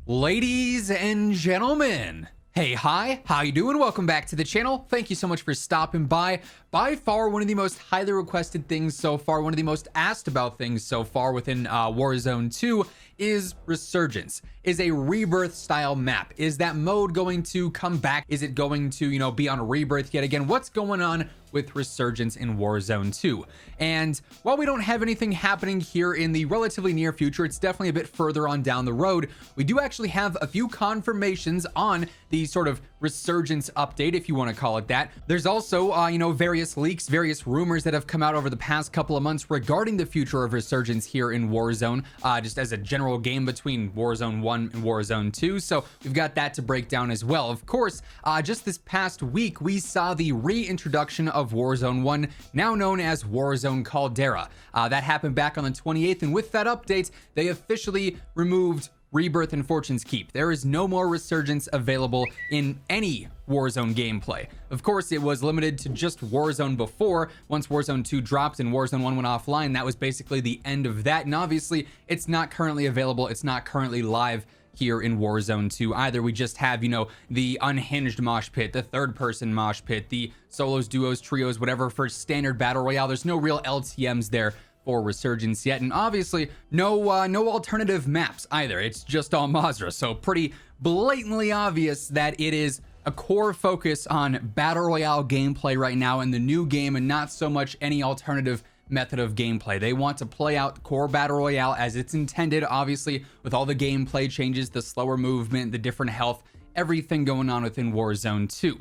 Ladies and gentlemen, hey, hi, how you doing? Welcome back to the channel. Thank you so much for stopping by. By far, one of the most highly requested things so far, one of the most asked about things so far within Warzone 2 is Resurgence, is a Rebirth style map. Is that mode going to come back? Is it going to, be on Rebirth yet again? What's going on with Resurgence in Warzone 2? And while we don't have anything happening here in the relatively near future, it's definitely a bit further on down the road. We do actually have a few confirmations on the sort of Resurgence update, if you want to call it that. There's also, various leaks, various rumors that have come out over the past couple of months regarding the future of Resurgence here in Warzone, just as a general game between Warzone 1 and Warzone 2. So we've got that to break down as well. Of course, just this past week, we saw the reintroduction of Warzone 1, now known as Warzone Caldera. That happened back on the 28th, and with that update, they officially removed Rebirth and Fortune's Keep. There is no more Resurgence available in any Warzone gameplay. Of course, it was limited to just Warzone before. Once Warzone 2 dropped and Warzone 1 went offline, that was basically the end of that. And obviously, it's not currently available. It's not currently live here in Warzone 2 either. We just have, the unhinged mosh pit, the third person mosh pit, the solos, duos, trios, whatever for standard battle royale. There's no real LTMs there for Resurgence yet, and obviously no alternative maps either. It's just all Mazra, so pretty blatantly obvious that it is a core focus on battle royale gameplay right now in the new game, and not so much any alternative method of gameplay. They want to play out core battle royale as it's intended, obviously with all the gameplay changes, the slower movement, the different health, everything going on within Warzone 2.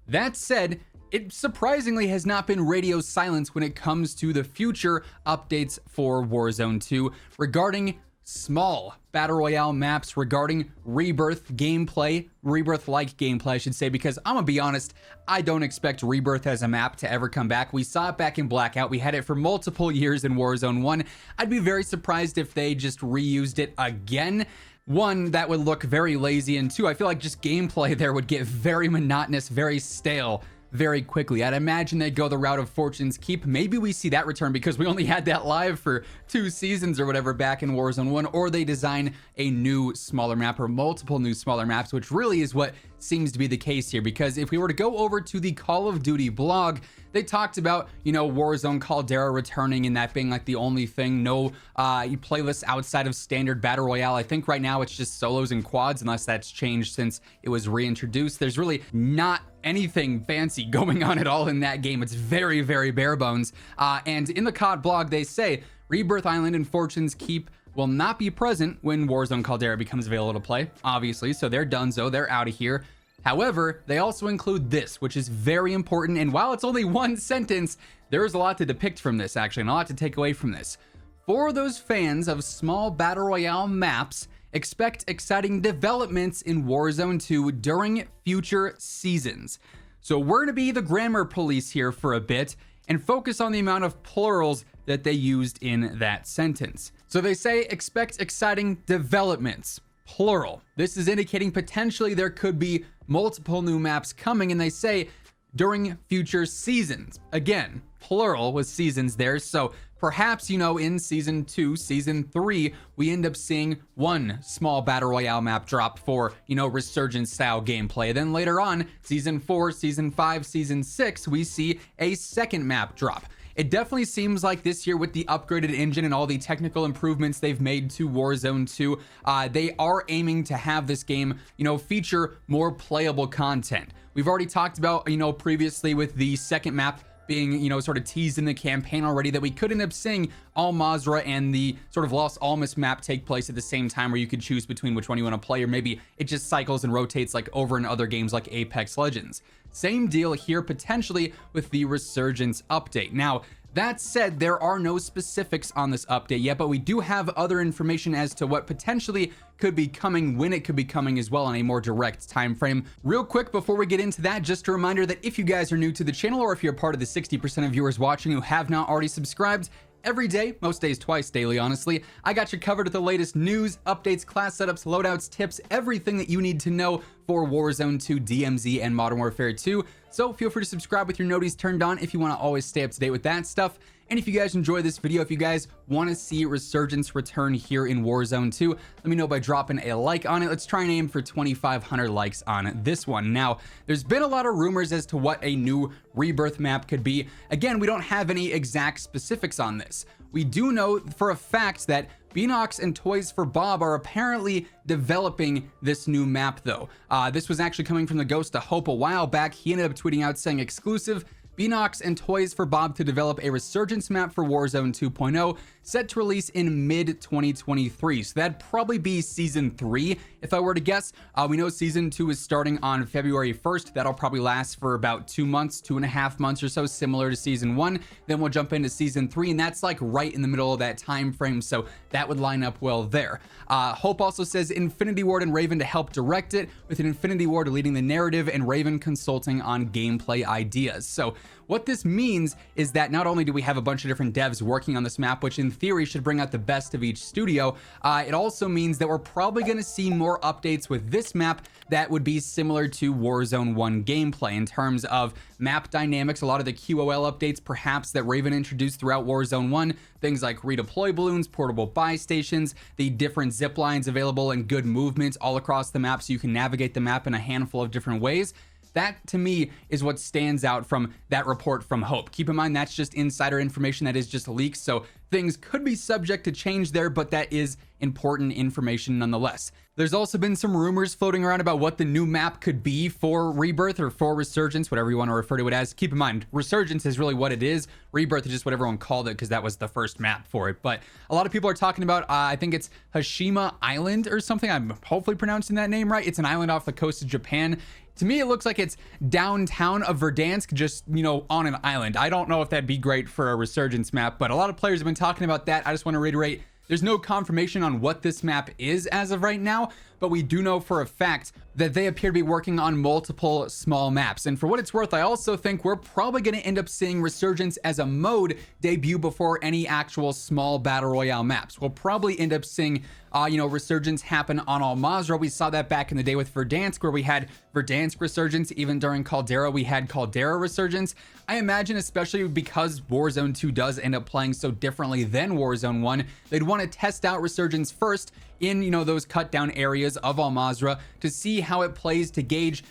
That said, it surprisingly has not been radio silence when it comes to the future updates for Warzone 2 regarding small battle royale maps, regarding Rebirth gameplay, Rebirth-like gameplay, I should say, because I'm gonna be honest, I don't expect Rebirth as a map to ever come back. We saw it back in Blackout. We had it for multiple years in Warzone 1. I'd be very surprised if they just reused it again. One, that would look very lazy, and two, I feel like just gameplay there would get very monotonous, very stale very quickly. I'd imagine they'd go the route of Fortune's Keep. Maybe we see that return because we only had that live for 2 seasons or whatever back in Warzone 1, or they design a new smaller map or multiple new smaller maps, which really is what seems to be the case here. Because if we were to go over to the Call of Duty blog, they talked about, Warzone Caldera returning and that being like the only thing. No playlists outside of standard battle royale. I think right now it's just solos and quads, unless that's changed since it was reintroduced. There's really not anything fancy going on at all in that game. It's very, very bare bones. And in the COD blog, they say Rebirth Island and Fortune's Keep will not be present when Warzone Caldera becomes available to play, obviously. So they're donezo, they're out of here. However, they also include this, which is very important. And while it's only one sentence, there is a lot to depict from this, actually, and a lot to take away from this. For those fans of small battle royale maps, expect exciting developments in Warzone 2 during future seasons. So we're going to be the grammar police here for a bit and focus on the amount of plurals that they used in that sentence. So they say expect exciting developments, plural. This is indicating potentially there could be multiple new maps coming, and they say during future seasons. Again, plural with seasons there. So perhaps, in season 2, season 3, we end up seeing one small battle royale map drop for, Resurgence style gameplay. Then later on, season 4, season 5, season 6, we see a second map drop. It definitely seems like this year, with the upgraded engine and all the technical improvements they've made to Warzone 2, they are aiming to have this game, feature more playable content. We've already talked about, previously with the second map being, sort of teased in the campaign already, that we could end up seeing Al Mazrah and the sort of Los Alamos map take place at the same time, where you could choose between which one you want to play, or maybe it just cycles and rotates like over in other games like Apex Legends. Same deal here potentially with the Resurgence update. Now, that said, there are no specifics on this update yet, but we do have other information as to what potentially could be coming, when it could be coming as well, on a more direct time frame. Real quick before we get into that, just a reminder that if you guys are new to the channel, or if you're part of the 60% of viewers watching who have not already subscribed, every day, most days twice daily, honestly, I got you covered with the latest news, updates, class setups, loadouts, tips, everything that you need to know for Warzone 2, DMZ, and Modern Warfare 2. So feel free to subscribe with your noties turned on if you want to always stay up to date with that stuff. And if you guys enjoy this video, if you guys want to see Resurgence return here in Warzone 2, let me know by dropping a like on it. Let's try and aim for 2,500 likes on this one. Now, there's been a lot of rumors as to what a new Rebirth map could be. Again, we don't have any exact specifics on this. We do know for a fact that Beanox and Toys for Bob are apparently developing this new map though. This was actually coming from the Ghost of Hope a while back. He ended up tweeting out saying exclusive, Beanox and Toys for Bob to develop a Resurgence map for Warzone 2.0, set to release in mid-2023. So that'd probably be Season 3, if I were to guess. We know Season 2 is starting on February 1st. That'll probably last for about 2 months, 2.5 months or so, similar to Season 1. Then we'll jump into Season 3, and that's like right in the middle of that time frame, so that would line up well there. Hope also says Infinity Ward and Raven to help direct it, with an Infinity Ward leading the narrative and Raven consulting on gameplay ideas. So what this means is that not only do we have a bunch of different devs working on this map, which in theory should bring out the best of each studio, it also means that we're probably going to see more updates with this map that would be similar to Warzone 1 gameplay in terms of map dynamics. A lot of the QOL updates perhaps that Raven introduced throughout Warzone 1, things like redeploy balloons, portable buy stations, the different zip lines available, and good movement all across the map so you can navigate the map in a handful of different ways. That, to me, is what stands out from that report from Hope. Keep in mind, that's just insider information, that is just leaks, so things could be subject to change there, but that is important information nonetheless. There's also been some rumors floating around about what the new map could be for Rebirth or for Resurgence, whatever you want to refer to it as. Keep in mind, Resurgence is really what it is. Rebirth is just what everyone called it because that was the first map for it. But a lot of people are talking about, I think it's Hashima Island or something. I'm hopefully pronouncing that name right. It's an island off the coast of Japan. To me, it looks like it's downtown of Verdansk, just, you know, on an island. I don't know if that'd be great for a Resurgence map, but a lot of players have been talking about that. I just want to reiterate, there's no confirmation on what this map is as of right now, but we do know for a fact that they appear to be working on multiple small maps. And for what it's worth, I also think we're probably going to end up seeing Resurgence as a mode debut before any actual small battle royale maps. We'll probably end up seeing Resurgence happen on Al Mazrah. We saw that back in the day with Verdansk, where we had Verdansk Resurgence. Even during Caldera, we had Caldera Resurgence. I imagine, especially because Warzone 2 does end up playing so differently than Warzone 1, they'd want to test out Resurgence first in, those cut down areas of Al Mazrah to see how it plays, to gauge,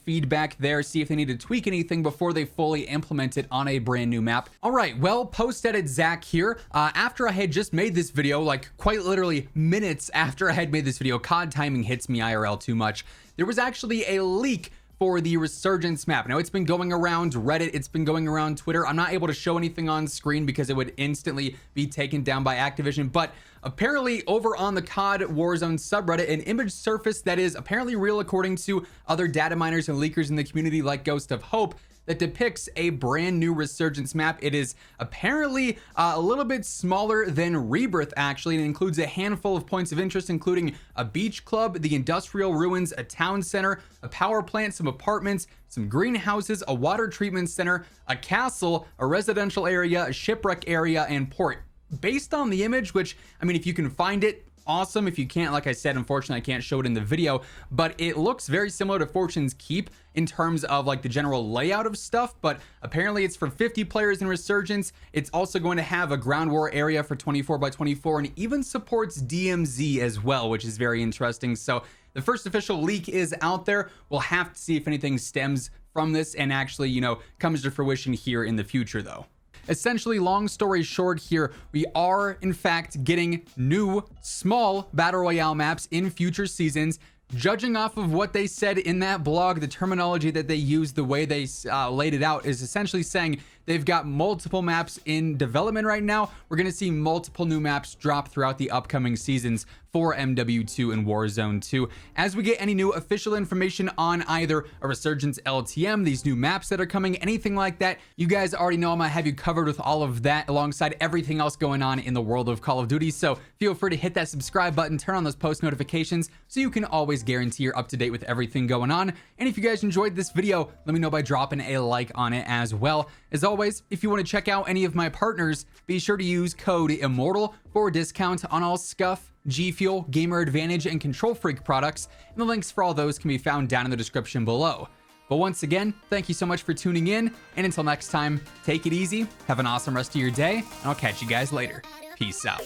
feedback there, see if they need to tweak anything before they fully implement it on a brand new map. All right, well, post-edit Zach here. After I had just made this video, like quite literally minutes after I had made this video, COD timing hits me IRL too much. There was actually a leak for the Resurgence map. Now, it's been going around Reddit, it's been going around Twitter. I'm not able to show anything on screen because it would instantly be taken down by Activision, but apparently over on the COD Warzone subreddit, an image surfaced that is apparently real according to other data miners and leakers in the community like Ghost of Hope, that depicts a brand new Resurgence map. It is apparently a little bit smaller than Rebirth, actually. It includes a handful of points of interest, including a beach club, the industrial ruins, a town center, a power plant, some apartments, some greenhouses, a water treatment center, a castle, a residential area, a shipwreck area, and port. Based on the image, which, I mean, if you can find it, awesome. If you can't, like I said, unfortunately I can't show it in the video, but it looks very similar to Fortune's Keep in terms of like the general layout of stuff. But apparently it's for 50 players in Resurgence. It's also going to have a ground war area for 24x24 and even supports DMZ as well, which is very interesting. So the first official leak is out there. We'll have to see if anything stems from this and actually, comes to fruition here in the future though. Essentially, long story short here, we are in fact getting new small battle royale maps in future seasons. Judging off of what they said in that blog, the terminology that they used, the way they laid it out is essentially saying they've got multiple maps in development right now. We're going to see multiple new maps drop throughout the upcoming seasons for MW2 and Warzone 2. As we get any new official information on either a Resurgence LTM, these new maps that are coming, anything like that, you guys already know I'm going to have you covered with all of that alongside everything else going on in the world of Call of Duty. So feel free to hit that subscribe button, turn on those post notifications so you can always guarantee you're up to date with everything going on. And if you guys enjoyed this video, let me know by dropping a like on it as well. As always, if you want to check out any of my partners, be sure to use code WhosImmortal for a discount on all Scuff, G Fuel, Gamer Advantage, and Control Freak products, and the links for all those can be found down in the description below. But once again, thank you so much for tuning in, and until next time, take it easy, have an awesome rest of your day, and I'll catch you guys later. Peace out.